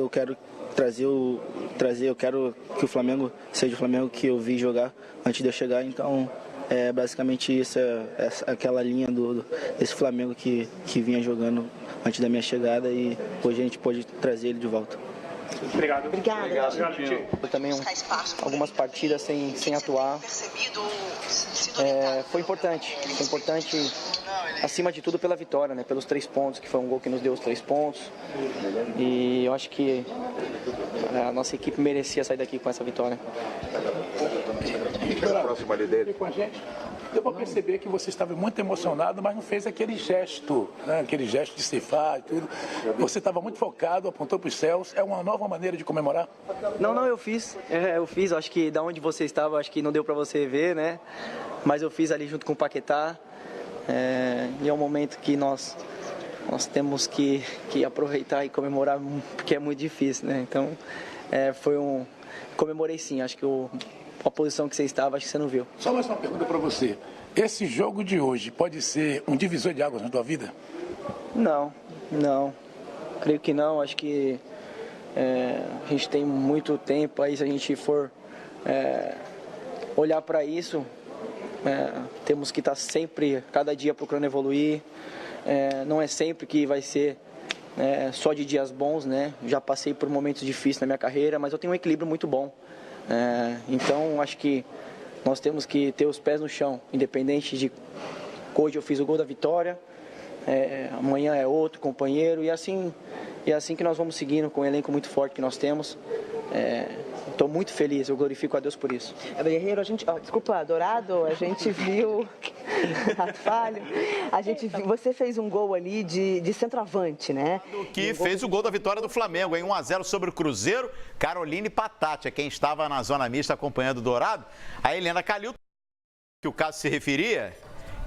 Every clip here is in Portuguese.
Eu quero eu quero que o Flamengo seja o Flamengo que eu vi jogar antes de eu chegar, então basicamente isso é aquela linha desse Flamengo que vinha jogando antes da minha chegada e hoje a gente pode trazer ele de volta. Obrigado. Obrigado. Também algumas partidas sem atuar. Foi importante acima de tudo pela vitória, né? Pelos 3 pontos, que foi um gol que nos deu os 3 pontos. E eu acho que a nossa equipe merecia sair daqui com essa vitória. Próximo ali dele. Com a gente. Deu para perceber que você estava muito emocionado, mas não fez aquele gesto, né? Aquele gesto de cifrar e tudo. Você estava muito focado, apontou para os céus. É uma nova maneira de comemorar? Não, eu fiz. Eu fiz. Acho que da onde você estava, acho que não deu para você ver, né? Mas eu fiz ali junto com o Paquetá. E é um momento que nós temos que aproveitar e comemorar, porque é muito difícil, né? Então, comemorei sim. Acho que a posição que você estava, acho que você não viu. Só mais uma pergunta para você. Esse jogo de hoje pode ser um divisor de águas na tua vida? Não. Creio que não. Acho que a gente tem muito tempo aí, se a gente for olhar para isso, temos que estar sempre, cada dia, procurando evoluir. Não é sempre que vai ser só de dias bons, né? Já passei por momentos difíceis na minha carreira, mas eu tenho um equilíbrio muito bom. Então, acho que nós temos que ter os pés no chão, independente de hoje eu fiz o gol da vitória, amanhã é outro companheiro, e assim que nós vamos seguindo com o elenco muito forte que nós temos. Estou muito feliz, eu glorifico a Deus por isso. Guerreiro, Dourado, a gente viu falho. Você fez um gol ali de centroavante, né? Que fez o gol da vitória do Flamengo, em 1-0 sobre o Cruzeiro. Caroline Patati, quem estava na zona mista acompanhando o Dourado. A Helena Calil, que o caso se referia,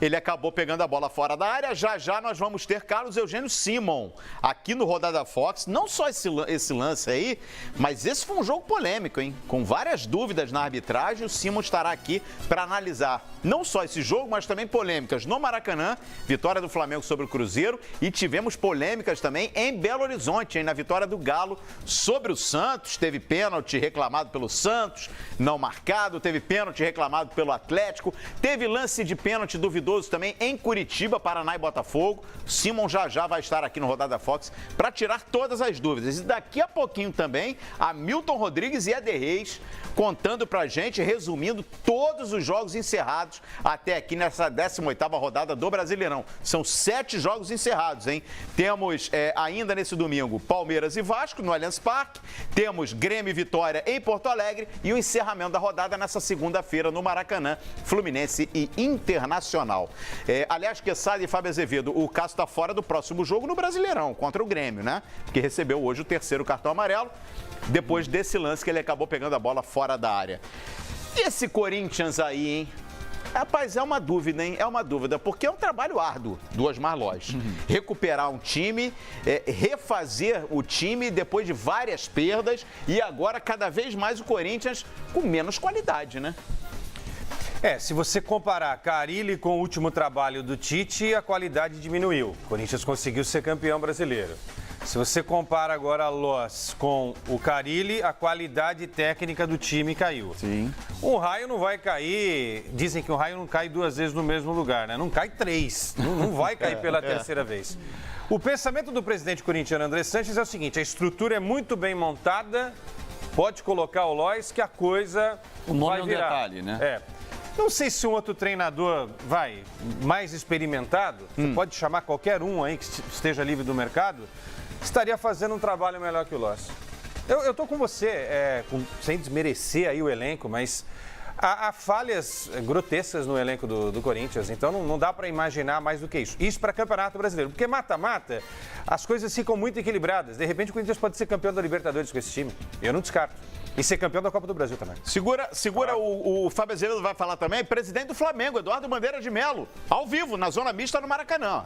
ele acabou pegando a bola fora da área. Já nós vamos ter Carlos Eugênio Simon aqui no Rodada Fox. Não só esse lance aí, mas esse foi um jogo polêmico, hein? Com várias dúvidas na arbitragem, o Simon estará aqui para analisar não só esse jogo, mas também polêmicas no Maracanã, vitória do Flamengo sobre o Cruzeiro, e tivemos polêmicas também em Belo Horizonte, hein? Na vitória do Galo sobre o Santos. Teve pênalti reclamado pelo Santos, não marcado, teve pênalti reclamado pelo Atlético, teve lance de pênalti duvidoso também em Curitiba, Paraná e Botafogo. Simon já vai estar aqui no Rodada Fox para tirar todas as dúvidas. E daqui a pouquinho também, Hamilton Rodrigues e Éder Reis contando pra gente, resumindo todos os jogos encerrados até aqui nessa 18ª rodada do Brasileirão. São 7 jogos encerrados, hein? Temos ainda nesse domingo Palmeiras e Vasco no Allianz Parque, temos Grêmio e Vitória em Porto Alegre e o encerramento da rodada nessa segunda-feira no Maracanã, Fluminense e Internacional. Aliás, Quesada e Fábio Azevedo, o Cássio está fora do próximo jogo no Brasileirão, contra o Grêmio, né? Que recebeu hoje o 3º cartão amarelo, depois desse lance que ele acabou pegando a bola fora da área. E esse Corinthians aí, hein? Rapaz, é uma dúvida, hein? É uma dúvida, porque é um trabalho árduo do Osmar Loz. Recuperar um time, refazer o time depois de várias perdas e agora cada vez mais o Corinthians com menos qualidade, né? Se você comparar Carille com o último trabalho do Tite, a qualidade diminuiu. O Corinthians conseguiu ser campeão brasileiro. Se você compara agora Loz com o Carille, a qualidade técnica do time caiu. Sim. Um raio não vai cair, dizem que um raio não cai 2 vezes no mesmo lugar, né? Não cai 3, não vai cair pela terceira vez. O pensamento do presidente corintiano André Sanches é o seguinte: a estrutura é muito bem montada, pode colocar o Loz que a coisa vai virar. Detalhe, né? Não sei se um outro treinador mais experimentado, você pode chamar qualquer um aí que esteja livre do mercado, estaria fazendo um trabalho melhor que o Loz. Eu tô com você, sem desmerecer aí o elenco, mas há falhas grotescas no elenco do Corinthians, então não dá para imaginar mais do que isso. Isso para Campeonato Brasileiro, porque mata-mata, as coisas ficam muito equilibradas. De repente o Corinthians pode ser campeão da Libertadores com esse time, eu não descarto. E ser campeão da Copa do Brasil também. Segura o Fábio Azevedo vai falar também, presidente do Flamengo, Eduardo Bandeira de Melo, ao vivo, na zona mista no Maracanã.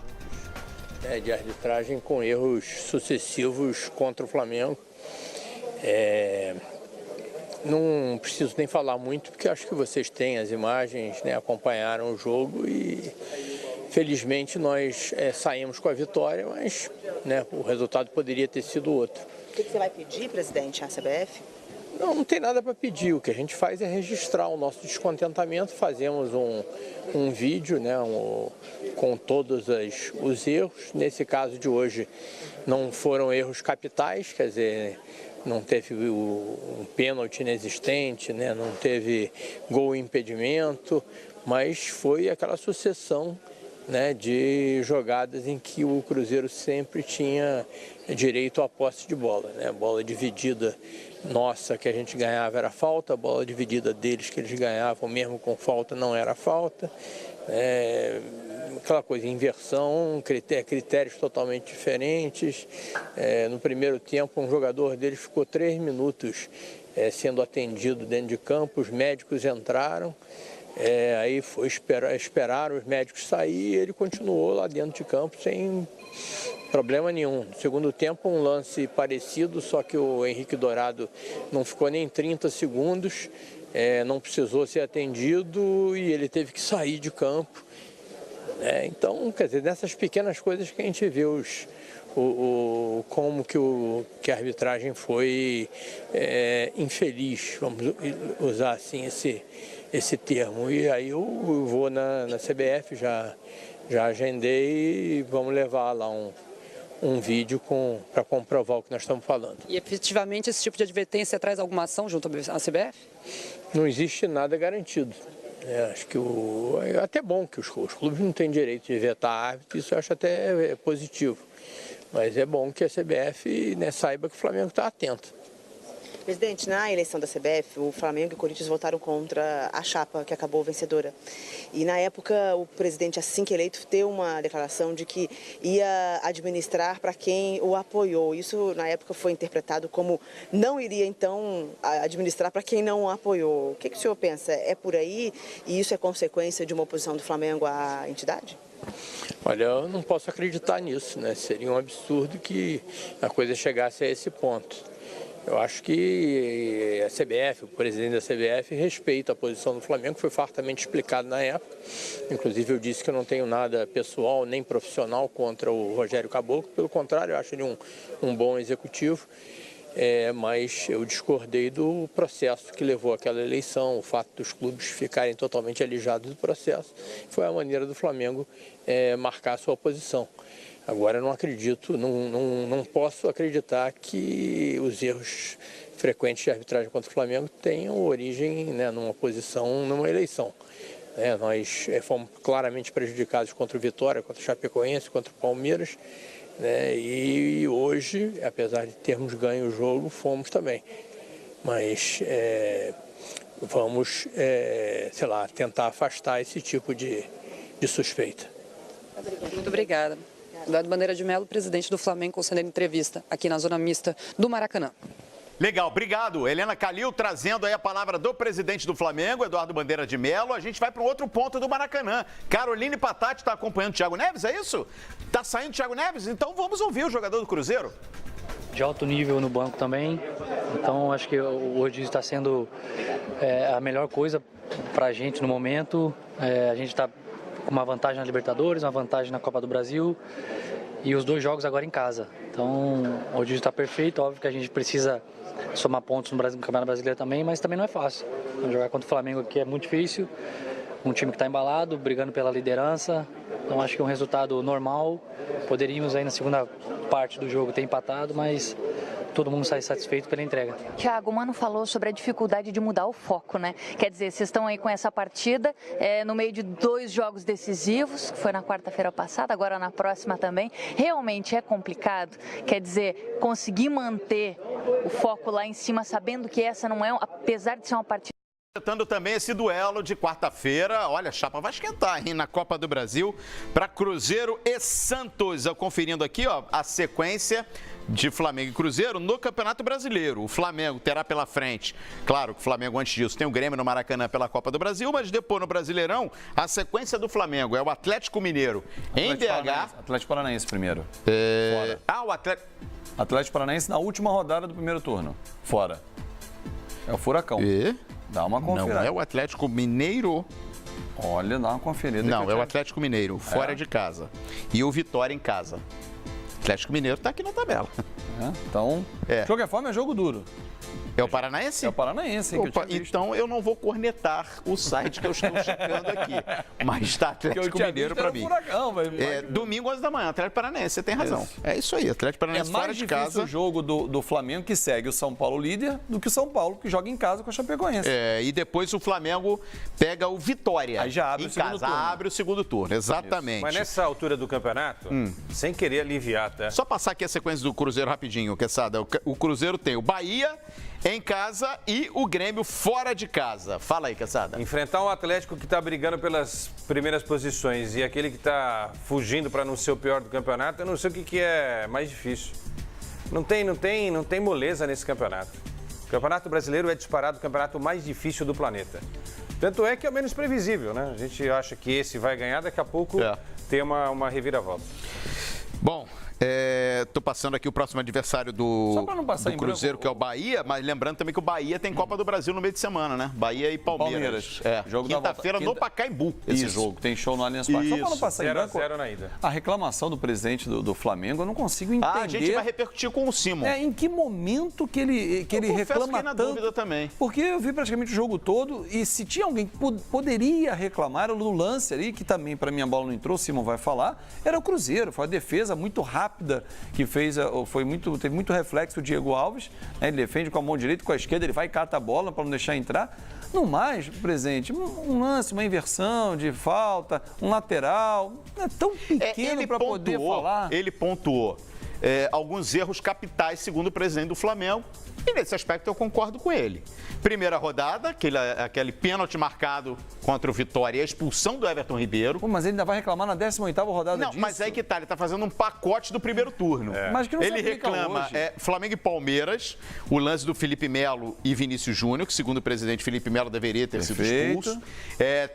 De arbitragem com erros sucessivos contra o Flamengo. Não preciso nem falar muito, porque acho que vocês têm as imagens, né, acompanharam o jogo e felizmente nós saímos com a vitória, mas, né, o resultado poderia ter sido outro. que você vai pedir, presidente, à CBF? Não tem nada para pedir. O que a gente faz é registrar o nosso descontentamento. Fazemos um vídeo, né, com todos os erros. Nesse caso de hoje, não foram erros capitais, quer dizer, não teve um pênalti inexistente, né, não teve gol impedimento, mas foi aquela sucessão, né, de jogadas em que o Cruzeiro sempre tinha direito à posse de bola, né? Bola dividida nossa que a gente ganhava era falta, bola dividida deles que eles ganhavam mesmo com falta não era falta, aquela coisa, inversão, critérios totalmente diferentes. No primeiro tempo um jogador deles ficou 3 minutos sendo atendido dentro de campo, os médicos entraram. Aí foi esperaram os médicos sair e ele continuou lá dentro de campo sem problema nenhum. No segundo tempo, um lance parecido, só que o Henrique Dourado não ficou nem 30 segundos, não precisou ser atendido e ele teve que sair de campo. Então, quer dizer, nessas pequenas coisas que a gente vê como que a arbitragem foi infeliz, vamos usar assim esse termo. E aí eu vou na CBF, já agendei e vamos levar lá um vídeo para comprovar o que nós estamos falando. E efetivamente esse tipo de advertência traz alguma ação junto à CBF? Não existe nada garantido. Acho que é até bom que os clubes não têm direito de vetar árbitro, isso eu acho até positivo. Mas é bom que a CBF, né, saiba que o Flamengo está atento. Presidente, na eleição da CBF, o Flamengo e o Corinthians votaram contra a chapa que acabou vencedora. E na época, o presidente, assim que eleito, deu uma declaração de que ia administrar para quem o apoiou. Isso, na época, foi interpretado como não iria, então, administrar para quem não o apoiou. O que o senhor pensa? É por aí? E isso é consequência de uma oposição do Flamengo à entidade? Olha, eu não posso acreditar nisso, né? Seria um absurdo que a coisa chegasse a esse ponto. Eu acho que a CBF, o presidente da CBF, respeita a posição do Flamengo, foi fartamente explicado na época. Inclusive eu disse que eu não tenho nada pessoal nem profissional contra o Rogério Caboclo, pelo contrário, eu acho ele um bom executivo. Mas eu discordei do processo que levou àquela eleição, o fato dos clubes ficarem totalmente alijados do processo, foi a maneira do Flamengo marcar a sua posição. Agora eu não acredito, não posso acreditar que os erros frequentes de arbitragem contra o Flamengo tenham origem, né, numa posição, numa eleição. Nós fomos claramente prejudicados contra o Vitória, contra o Chapecoense, contra o Palmeiras. E hoje, apesar de termos ganho o jogo, fomos também. Mas vamos, tentar afastar esse tipo de suspeita. Muito obrigada. Eduardo Bandeira de Mello, presidente do Flamengo, concedendo entrevista aqui na Zona Mista do Maracanã. Legal, obrigado. Helena Calil trazendo aí a palavra do presidente do Flamengo, Eduardo Bandeira de Mello. A gente vai para um outro ponto do Maracanã. Caroline Patati está acompanhando o Thiago Neves, é isso? Tá saindo o Thiago Neves? Então vamos ouvir o jogador do Cruzeiro. De alto nível no banco também. Então acho que hoje está sendo a melhor coisa para a gente no momento. A gente está com uma vantagem na Libertadores, uma vantagem na Copa do Brasil e os 2 jogos agora em casa. Então hoje está perfeito. Óbvio que a gente precisa somar pontos no Campeonato Brasileiro também, mas também não é fácil. Jogar contra o Flamengo aqui é muito difícil, um time que está embalado, brigando pela liderança, então acho que é um resultado normal. Poderíamos aí na segunda parte do jogo ter empatado, mas todo mundo sai satisfeito pela entrega. Thiago, o Mano falou sobre a dificuldade de mudar o foco, né? Quer dizer, vocês estão aí com essa partida no meio de 2 jogos decisivos, que foi na quarta-feira passada, agora na próxima também. Realmente é complicado, quer dizer, conseguir manter o foco lá em cima, sabendo que essa não é, apesar de ser uma partida... Tentando também esse duelo de quarta-feira. Olha, a chapa vai esquentar, hein, na Copa do Brasil para Cruzeiro e Santos. Eu conferindo aqui, ó, a sequência de Flamengo e Cruzeiro no Campeonato Brasileiro. O Flamengo terá pela frente, claro que o Flamengo antes disso tem o Grêmio no Maracanã pela Copa do Brasil, mas depois no Brasileirão, a sequência do Flamengo é o Atlético Mineiro em BH. Atlético Paranaense primeiro. Fora. O Atlético Paranaense na última rodada do primeiro turno. Fora. É o Furacão. Dá uma conferida. Não é o Atlético Mineiro. Olha, dá uma conferida. Não, é o Atlético Mineiro, fora de casa. E o Vitória em casa. Atlético Mineiro está aqui na tabela. Então, de qualquer forma, é jogo duro. É o Paranaense? É o Paranaense. Hein, Opa, então eu não vou cornetar o site que eu estou checando aqui. Mas está Atlético Mineiro para mim. Furacão, domingo, 11 da manhã, Atlético Paranaense, você tem razão. É isso aí, Atlético Paranaense fora de casa. É mais difícil o jogo do Flamengo, que segue o São Paulo líder, do que o São Paulo, que joga em casa com a Chapecoense. E depois o Flamengo pega o Vitória. Aí já abre em o segundo casa, turno. abre o segundo turno, exatamente. Isso. Mas nessa altura do campeonato, sem querer aliviar, tá? Só passar aqui a sequência do Cruzeiro rapidinho, Quesada. O Cruzeiro tem o Bahia em casa e o Grêmio fora de casa. Fala aí, Quesada. Enfrentar um Atlético que está brigando pelas primeiras posições e aquele que está fugindo para não ser o pior do campeonato, eu não sei o que é mais difícil. Não tem moleza nesse campeonato. O Campeonato Brasileiro é disparado o campeonato mais difícil do planeta. Tanto é que é o menos previsível, né? A gente acha que esse vai ganhar, daqui a pouco tem uma reviravolta. Bom, tô passando aqui o próximo adversário do Cruzeiro, que é o Bahia, mas lembrando também que o Bahia tem Copa do Brasil no meio de semana, né? Bahia e Palmeiras. Jogo quinta-feira no Pacaembu. Esse jogo, tem show no Allianz Parque. Só para não passar em branco, 0-0 na ida. A reclamação do presidente do Flamengo, eu não consigo entender. A gente vai repercutir com o Simon. Em que momento que ele reclama na tanto? Dúvida também. Porque eu vi praticamente o jogo todo e se tinha alguém que poderia reclamar, era no lance ali, que também para mim a bola não entrou, o Simon vai falar, era o Cruzeiro. Foi uma defesa muito rápida que teve muito reflexo o Diego Alves, né? Ele defende com a mão direita, com a esquerda, ele vai e cata a bola para não deixar entrar. No mais, presidente, um lance, uma inversão de falta, um lateral, não é tão pequeno para poder falar. Ele pontuou alguns erros capitais, segundo o presidente do Flamengo, e nesse aspecto eu concordo com ele. Primeira rodada, aquele pênalti marcado contra o Vitória e a expulsão do Everton Ribeiro. Mas ele ainda vai reclamar na 18ª rodada disso? Não, mas aí que tá, ele tá fazendo um pacote do primeiro turno. Mas que não ele reclama hoje. Flamengo e Palmeiras, o lance do Felipe Melo e Vinícius Júnior, que segundo o presidente Felipe Melo deveria ter sido expulso.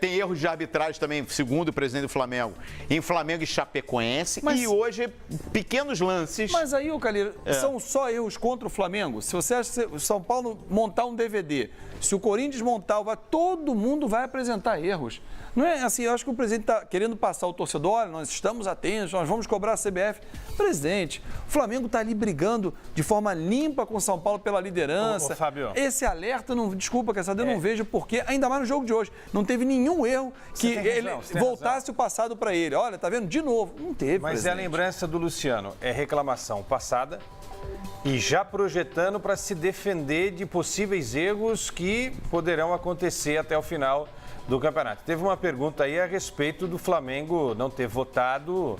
Tem erros de arbitragem também, segundo o presidente do Flamengo, em Flamengo e Chapecoense. E hoje, pequenos lances. Mas aí, Calheiro, são só erros contra o Flamengo? Se você acha que o São Paulo montar um DVD, se o Corinthians montar, todo mundo vai apresentar erros. Não é assim, eu acho que o presidente está querendo passar o torcedor, olha, nós estamos atentos, nós vamos cobrar a CBF. Presidente, o Flamengo está ali brigando de forma limpa com o São Paulo pela liderança. Fábio. Esse alerta, desculpa, eu não vejo porquê, ainda mais no jogo de hoje. Não teve nenhum erro que ele voltasse o passado para ele. Olha, tá vendo? De novo. Não teve, Mas presidente. é a lembrança do Luciano, é reclamação passada e já projetando para se defender de possíveis erros que poderão acontecer até o final do campeonato. Teve uma pergunta aí a respeito do Flamengo não ter votado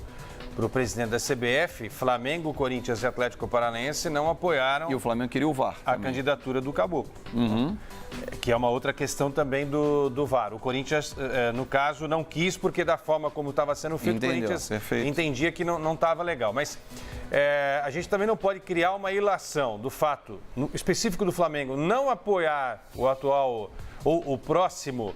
para o presidente da CBF. Flamengo, Corinthians e Atlético Paranaense não apoiaram. E o Flamengo queria o VAR. A candidatura do Caboclo. Que é uma outra questão também do VAR. O Corinthians, no caso, não quis porque da forma como estava sendo feito, o Corinthians entendia que não estava legal. Mas a gente também não pode criar uma ilação do fato específico do Flamengo não apoiar o atual ou o próximo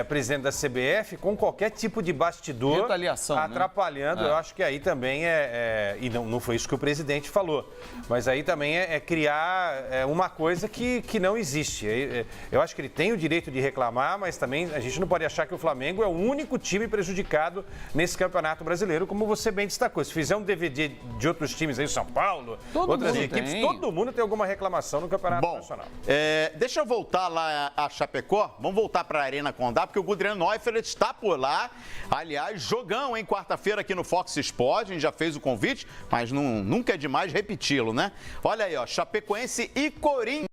presidente da CBF com qualquer tipo de bastidor retaliação, atrapalhando. Eu acho que aí também e não foi isso que o presidente falou, mas aí também é criar uma coisa que não existe. Eu acho que ele tem o direito de reclamar, mas também a gente não pode achar que o Flamengo é o único time prejudicado nesse Campeonato Brasileiro, como você bem destacou. Se fizer um DVD de outros times aí, São Paulo, outras equipes, todo mundo tem alguma reclamação no Campeonato Nacional. Deixa eu voltar lá a Chapecó, vamos voltar para a Arena Condá, porque o Gudrian Neufeld está por lá. Aliás, jogão, hein? Quarta-feira aqui no Fox Sports, a gente já fez o convite, mas nunca é demais repeti-lo, né? Olha aí, ó, Chapecoense e Corinthians.